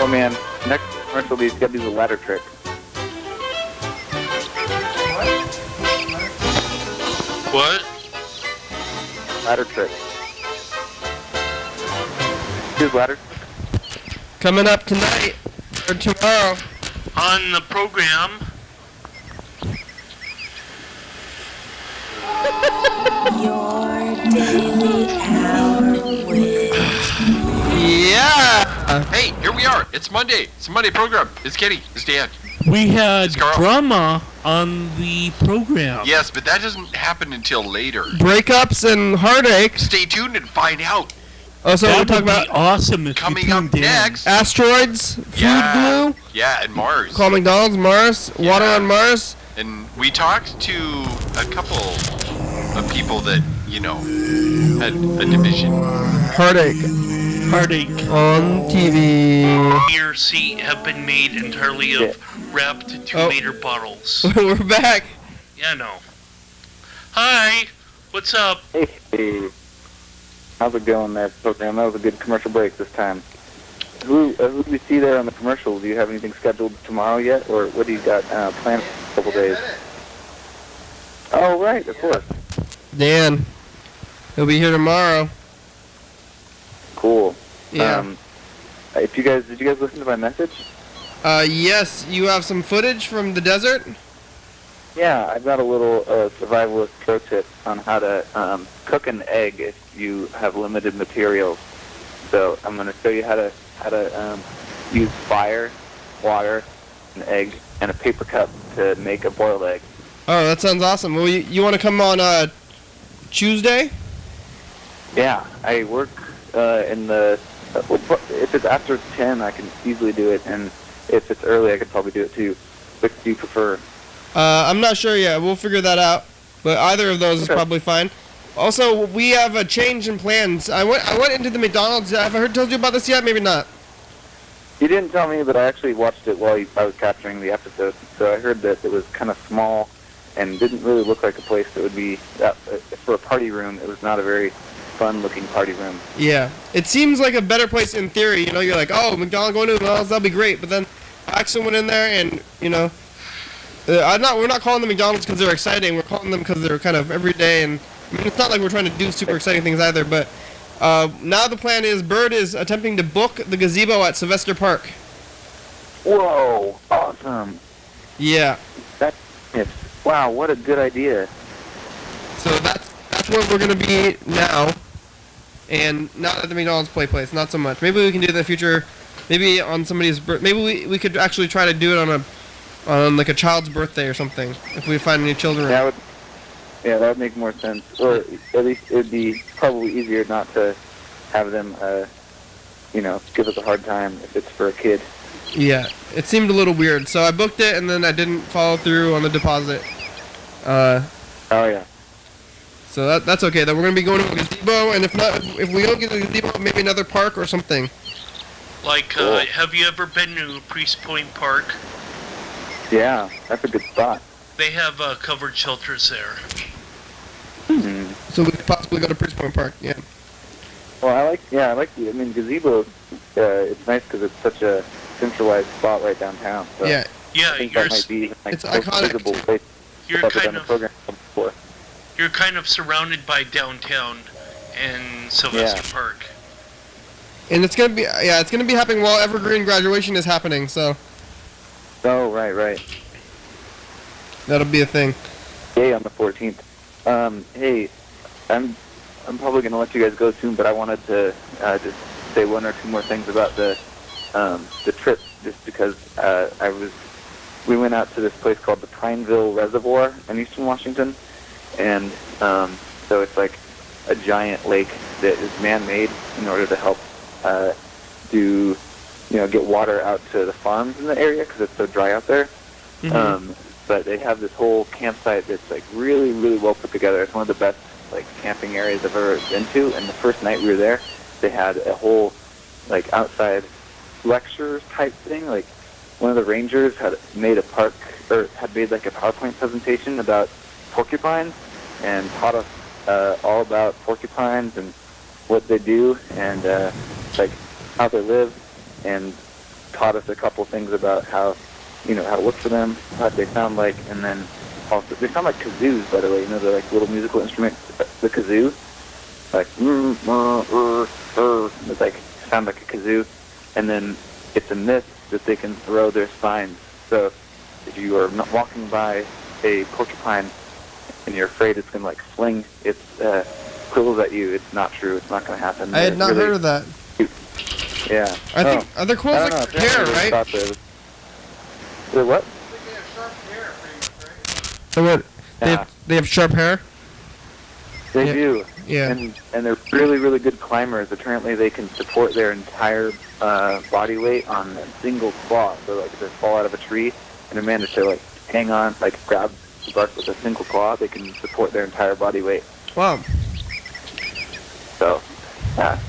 Oh man, next commercial he's got to do the ladder trick. What? Ladder trick. His ladder. Coming up tonight or tomorrow. On the program, Your daily hour with Yeah. Hey, here we are. It's Monday. It's a Monday program. It's Kenny. It's Dan. We had It's Carl. drama on the program. Yes, but that doesn't happen until later. Breakups and heartaches. Stay tuned and find out. Also, we'll That talk would be about awesome if Coming you up tuned in. next. asteroids, food Yeah. glue, Yeah, and Mars. call McDonald's, Mars, water Yeah. on Mars. And we talked to a couple of people that, you know, had a division. Heartache Heartache. on TV. B or C have been made entirely of wrapped 2-liter bottles. We're back. Yeah, no. Hi, what's up? Hey, how's it going there, program? That was a good commercial break this time. Who do we see there on the commercial? Do you have anything scheduled tomorrow yet, or what do you got planned for a couple days? Oh, right, of course. Dan. He'll be here tomorrow. Cool. Yeah. Did you guys listen to my message? Yes, you have some footage from the desert? Yeah, I've got a little survivalist pro tip on how to cook an egg if you have limited materials. So I'm going to show you how to use fire, water, an egg, and a paper cup to make a boiled egg. Oh, that sounds awesome. Well, you want to come on Tuesday? Yeah, I work in the... if it's after 10, I can easily do it, and if it's early, I could probably do it too. Which do you prefer? I'm not sure yet. We'll figure that out. But either of those is probably fine. Also, we have a change in plans. I went into the McDonald's. Have I told you about this yet? Maybe not. You didn't tell me, but I actually watched it while I was capturing the episode. So I heard that it was kind of small and didn't really look like a place that would be... for a party room, it was not a very fun-looking party room. Yeah. It seems like a better place in theory. You know, you're like, oh, McDonald's, going to McDonald's, that'll be great. But then I actually went in there and, you know... we're not calling them McDonald's because they're exciting. We're calling them because they're kind of everyday. And I mean, it's not like we're trying to do super exciting things either. But now the plan is Bird is attempting to book the gazebo at Sylvester Park. Whoa, awesome. Yeah. Wow, what a good idea. So that's where we're going to be now. And not at the McDonald's play place, not so much. Maybe we can do it in the future. Maybe on somebody's birthday. Maybe we could actually try to do it on like a child's birthday or something, if we find any children. That would make more sense. Or at least it would be probably easier not to have them, give us a hard time if it's for a kid. Yeah, it seemed a little weird. So I booked it, and then I didn't follow through on the deposit. Oh, yeah. So that's okay. Then we're going to be going to a gazebo, and if not, if we don't get the gazebo, maybe another park or something. Like, have you ever been to Priest Point Park? Yeah, that's a good spot. They have covered shelters there. Hmm. So we could possibly go to Priest Point Park, yeah. Well, I like the, gazebo, it's nice because it's such a centralized spot right downtown. So Yeah. Yeah, I think you're that might be like it's the most iconic. visible place. you're I've kind done the of program before. you're kind of surrounded by downtown and Sylvester Yeah. Park. And it's gonna be it's gonna be happening while Evergreen graduation is happening, so Oh, right. that'll be a thing. Yay on the 14th. Hey, I'm probably gonna let you guys go soon, but I wanted to just say one or two more things about the trip, just because we went out to this place called the Prineville Reservoir in Eastern Washington, and so it's like a giant lake that is man-made in order to help get water out to the farms in the area because it's so dry out there. Mhm. But they have this whole campsite that's like really, really well put together. It's one of the best like camping areas I've ever been to. And the first night we were there, they had a whole like outside lecture type thing. Like one of the rangers had made like a PowerPoint presentation about porcupines and taught us all about porcupines and what they do and like how they live, and taught us a couple things about how to look for them, what they sound like, and then also they sound like kazoos, by the way. They're like little musical instruments. The kazoo, like it's like sound like a kazoo, and then it's a myth that they can throw their spines. So if you are not walking by a porcupine and you're afraid it's gonna like fling its quills at you, it's not true. It's not gonna happen. I had not heard of that. Yeah. I think other quills I don't like know, hair, apparently they right? thought they're what? So what? Yeah. They have sharp hair. They Yeah. do. Yeah. And they're really, really good climbers. Apparently they can support their entire body weight on a single claw. So like if they fall out of a tree and they manage to like hang on, like grab the bark with a single claw, they can support their entire body weight. Wow. So, that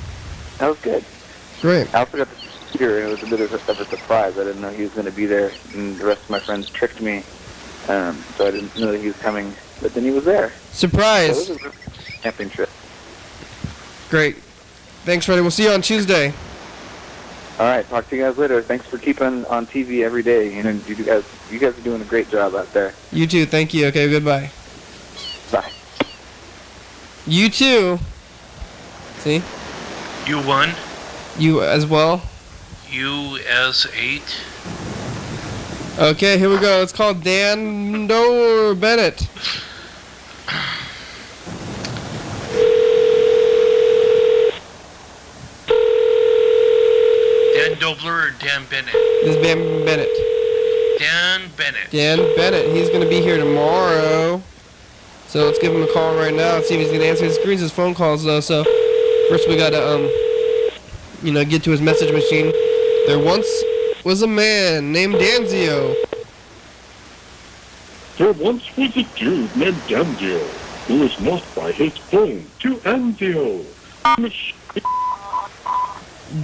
was good. Great. I also got to see Peter, and it was a bit of a surprise. I didn't know he was going to be there, and the rest of my friends tricked me, so I didn't know that he was coming. But then he was there. Surprise. So it was a camping trip. Great. Thanks, Freddie. We'll see you on Tuesday. All right, talk to you guys later. Thanks for keeping on TV every day. You guys are doing a great job out there. You too. Thank you. Okay, goodbye. Bye. You too. See? You won. You as well. You as 8. Okay, here we go. It's called Dan Doe or Bennett. Dan Dobler or Dan Bennett? This is Dan Bennett. Dan Bennett. Dan Bennett. He's going to be here tomorrow. So let's give him a call right now and see if he's going to answer. He screens his phone calls, though. So first we got to, get to his message machine. There once was a man named Danzio. There once was a dude named Danzio who was knocked by his phone to Anzio.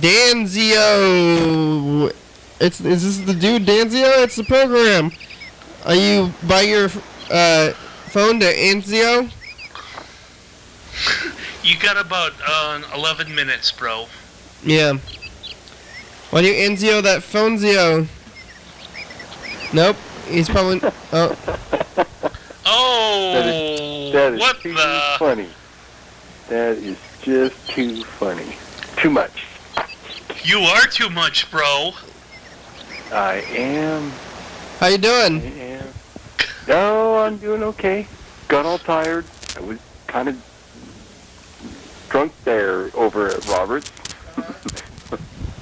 Danzio. Is this the dude Danzio? It's the program. Are you by your phone to Anzio? You got about 11 minutes, bro. Yeah. Why do you Anzio that phonezio? Nope. He's probably. Oh. Oh, That is what too the? funny. That is just too funny. Too much. You are too much, bro. I am. How you I doing? am. No, I'm doing okay. Got all tired. I was kind of drunk there over at Roberts.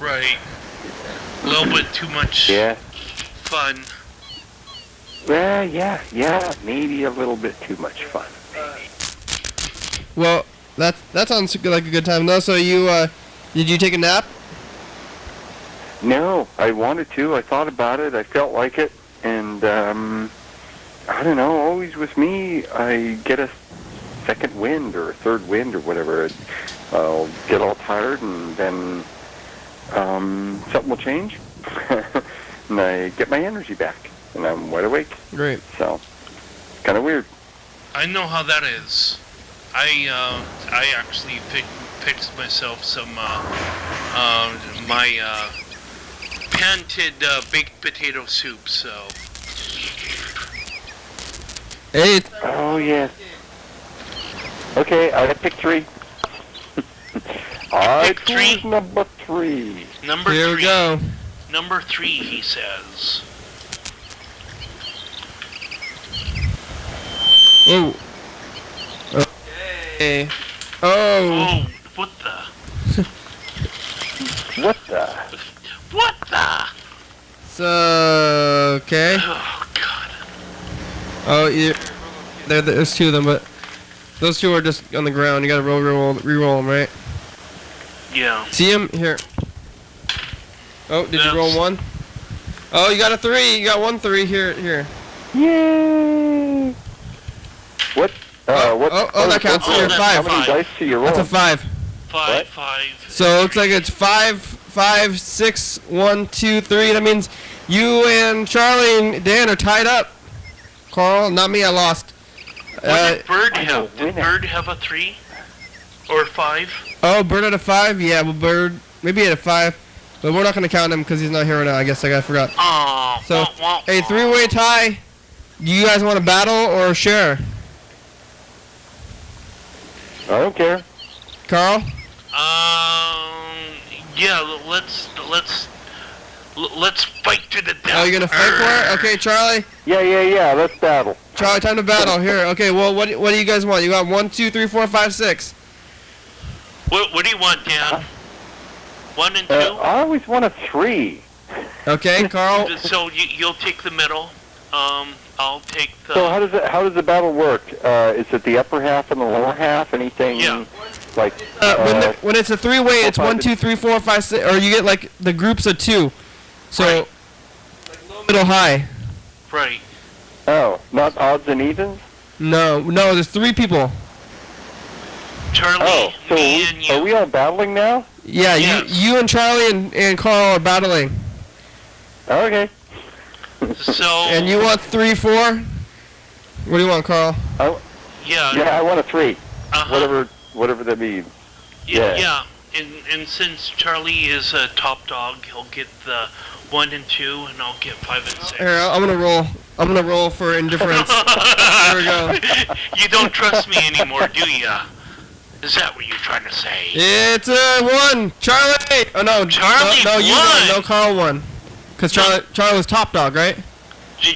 Right. A little bit too much Yeah. fun. Well, yeah, maybe a little bit too much fun. Well, that sounds like a good time though. So you did you take a nap? No, I wanted to. I thought about it. I felt like it. And, I don't know, always with me, I get a second wind or a third wind or whatever. I'll get all tired and then something will change. And I get my energy back. And I'm wide awake. Great. So, kind of weird. I know how that is. I actually picked myself some my panted baked potato soup. So Hey, Oh, yes. Okay, I picked 3. I Pick 3. choose number 3. Number here 3. we go. Number 3, he says. Oh. Okay. Oh. Oh, what the? What the? What the? So, okay. Oh, God. Oh, yeah. There's 2 of them, but those 2 are just on the ground. You gotta re-roll them, right? Yeah. See him? Here. Oh, did you roll 1? Oh, you got a 3. You got 1 3 here. Yay! What? Oh, that counts. Oh, You're that's 5. How many dice do you roll? That's a 5. 5, What? 5. So it looks like it's 5, 5, 6, 1, 2, 3. That means you and Charlie and Dan are tied up. Carl, not me. I lost. What did Bird have? Did winner. Bird have a 3? Or 5? Oh, Bird at a 5. Yeah, well, Bird maybe at a 5, but we're not gonna count him because he's not here right now. I guess I forgot. Oh. So a 3-way tie. Do you guys want to battle or share? I don't care. Carl? Yeah. Let's fight to the death. Oh, you're gonna fight for it? Okay, Charlie. Yeah. Let's battle. Charlie, time to battle. Here. Okay. Well, what do you guys want? You got 1, 2, 3, 4, 5, 6. What do you want, Dan? 1 and 2. I always want a 3. Okay, Carl. So you'll take the middle. I'll take the. So how does the battle work? Is it the upper half and the lower half? Anything? Yeah. Like. When it's a 3-way, it's 1, 2, 3, 4, 5, 6, or you get like the groups of 2. So, Right. like low, middle, high. Right. Oh, not odds and evens. No, there's 3 people. Charlie, Oh, so me and you. are we all battling now? Yeah, Yes. you and Charlie and Carl are battling. Okay. So. And you want 3, 4? What do you want, Carl? Yeah. Yeah, I want a 3. Uh-huh. Whatever that means. Yeah. Yeah. And since Charlie is a top dog, he'll get the 1 and 2, and I'll get 5 and 6. Here, I'm gonna roll. I'm gonna roll for indifference. Here we go. You don't trust me anymore, do ya? Is that what you're trying to say? It's a 1. Charlie. Oh no, Charlie no, you won. won. No, Carl won. Cause Charlie was top dog, right?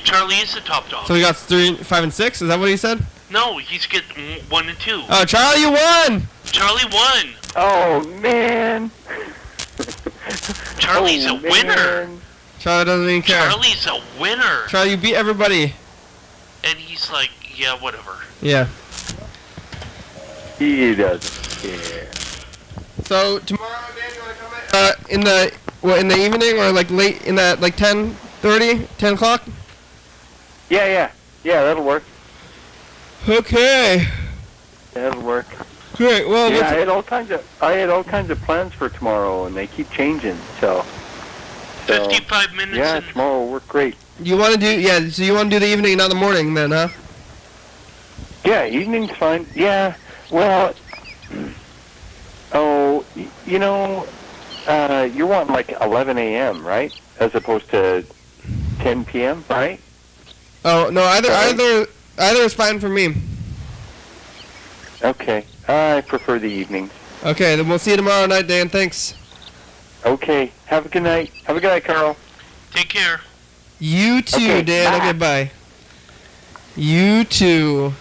Charlie is the top dog. So he got 3, 5, and 6. Is that what he said? No, he's getting 1 and 2. Oh, Charlie, you won. Charlie won. Oh man. Charlie's a winner. Charlie doesn't even care. Charlie's a winner. Charlie, you beat everybody. And he's like, yeah, whatever. Yeah. He doesn't care. So tomorrow, Dan, you wanna come in the evening or like late in that like 10:30, 10 o'clock? Yeah, that'll work. Okay. That'll work. Great. Well, Yeah, I had all kinds of plans for tomorrow, and they keep changing. So 55 minutes. yeah, and tomorrow will work great. you want to do So you want to do the evening, not the morning, then, huh? Yeah, evening's fine. Yeah, well, you're wanting like 11 a.m., right? As opposed to 10 p.m., right? Oh no, either is fine for me. Okay, I prefer the evenings. Okay, then we'll see you tomorrow night, Dan. Thanks. Okay, have a good night. Have a good night, Carl. take care. You too, Okay, Dan. bye. Okay, bye. You too.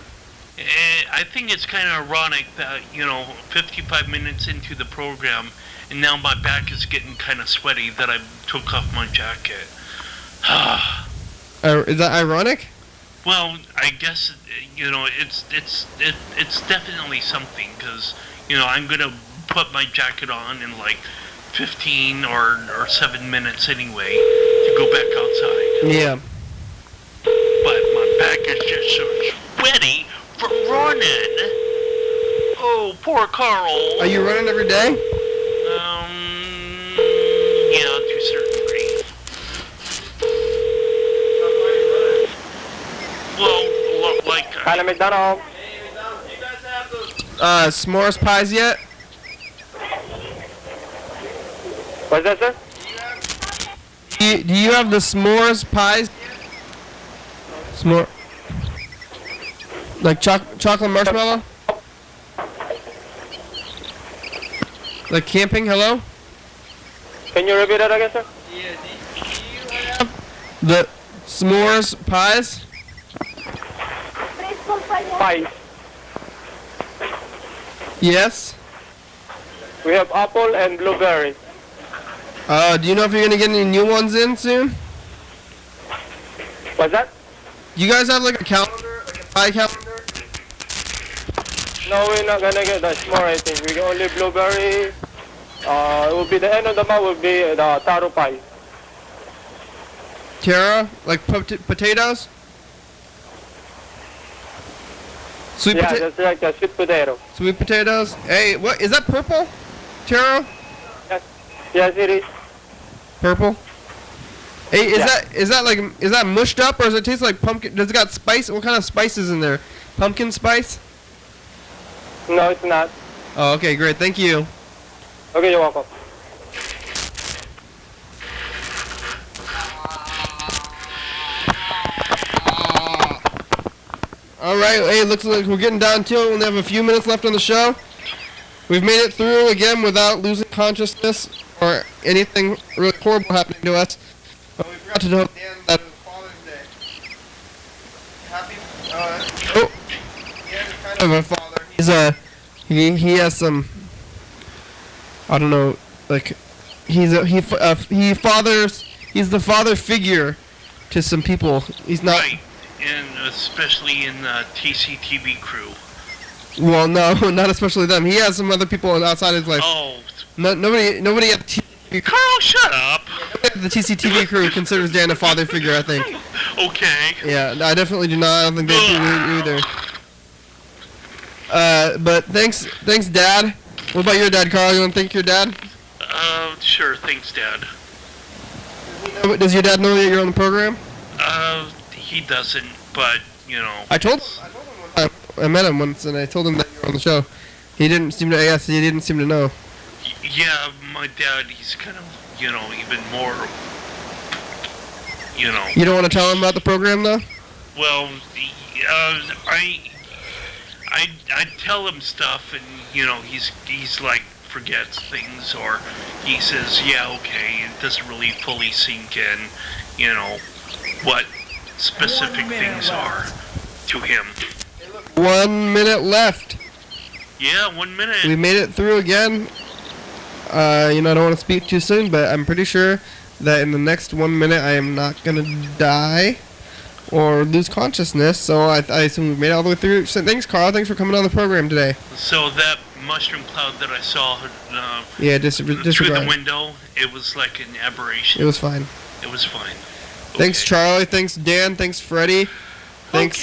I think it's kind of ironic that, 55 minutes into the program, and now my back is getting kind of sweaty that I took off my jacket. Is that ironic? Well, I guess, it's definitely something, because, I'm going to put my jacket on in like 15 or 7 minutes anyway to go back outside. Yeah. But my back is just so sweaty from running. Oh, poor Carl. Are you running every day? Yeah, to a certain degree. Well, like... Hi, McDonald's. S'mores pies yet? What's that, sir? Do you have the s'mores pies? Like chocolate marshmallow? Like camping, hello? Can you repeat that again, sir? The s'mores pies? Pies. Yes? We have apple and blueberry. Do you know if you're gonna get any new ones in soon? What's that? You guys have like a calendar? Like a pie calendar? No, we're not gonna get that s'more, I think. We got only blueberry. It will be the end of the month will be the taro pie. Tara? Like potatoes? Sweet Yeah, that's like a sweet potato. Sweet potatoes? Hey, what is that purple? Tara? Yes, it is. Purple? Hey, is that mushed up or does it taste like pumpkin? Does it got spice? What kind of spice is in there? Pumpkin spice? No, it's not. Oh, okay, great. Thank you. Okay, you're welcome. Alright, hey, looks like we're getting down to it. We only have a few minutes left on the show. We've made it through again without losing consciousness or anything really horrible happening to us. But we forgot to know at the end that it was Father's Day. Happy, Dan is kind of a father. He has some, I don't know, like, he's the father figure to some people. He's not. Right, and especially in the TCTV crew. Well, no, not especially them. He has some other people outside his life. Oh. Nobody at the TCTV crew. Carl, shut up! Nobody at the TCTV crew considers Dan a father figure, I think. Okay. Yeah, I definitely do not. I don't think they do either. But thanks, Dad. What about your dad, Carl? You want to thank your dad? Sure, thanks, Dad. Does your dad know that you're on the program? He doesn't, but, you know. I told him one time. I met him once, and I told him that you were on the show. He didn't seem to. Yes, he didn't seem to know. Yeah, my dad, he's kind of, you know, even more, you know. You don't want to tell him about the program, though? Well, I tell him stuff, and, you know, he's like, forgets things, or he says, yeah, okay, it doesn't really fully sink in, you know, what specific things are to him. 1 minute left. Yeah, 1 minute. We made it through again. I don't want to speak too soon, but I'm pretty sure that in the next 1 minute I am not going to die or lose consciousness. So I assume we made it all the way through. So thanks, Carl. Thanks for coming on the program today. So that mushroom cloud that I saw through the window, it was like an aberration. It was fine. It was fine. Okay. Thanks, Charlie. Thanks, Dan. Thanks, Freddie. Thanks,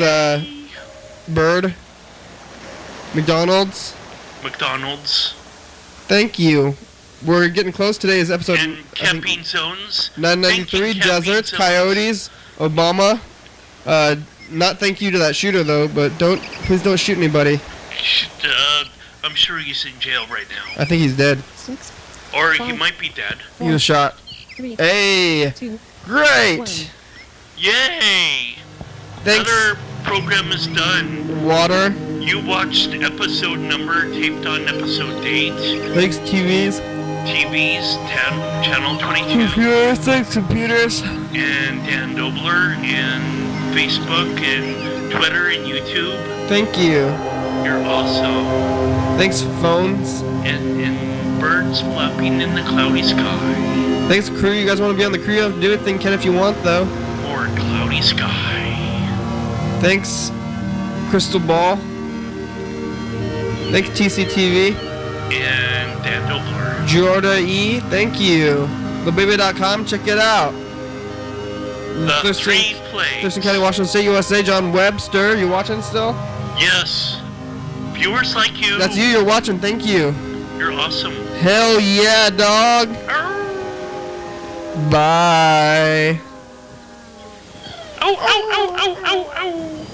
Bird. McDonald's. Thank you. We're getting close. Today is episode... And camping zones. 993, deserts, coyotes, Obama. Not thank you to that shooter, though, but please don't shoot anybody. I'm sure he's in jail right now. I think he's dead. Or he might be dead. He was shot. Hey! Great! Yay! Thanks. Another program is done. Water. You watched episode number, taped on episode date. Thanks, TVs. Channel 22. Computers, thanks, computers. And Dan Dobler, and Facebook, and Twitter, and YouTube. Thank you. You're awesome. Thanks, phones. And birds flapping in the cloudy sky. Thanks, crew. You guys want to be on the crew? Do a thing, Ken, if you want, though. Or cloudy sky. Thanks, Crystal Ball. Thanks, TCTV. And Dan Dobler. Jorda E. Thank you. TheBaby.com. Check it out. Thurston County Washington State, USA. John Webster. You watching still? Yes. Viewers like you. That's you. You're watching. Thank you. You're awesome. Hell yeah, dog. Bye. Ow, ow, ow, ow, ow, ow.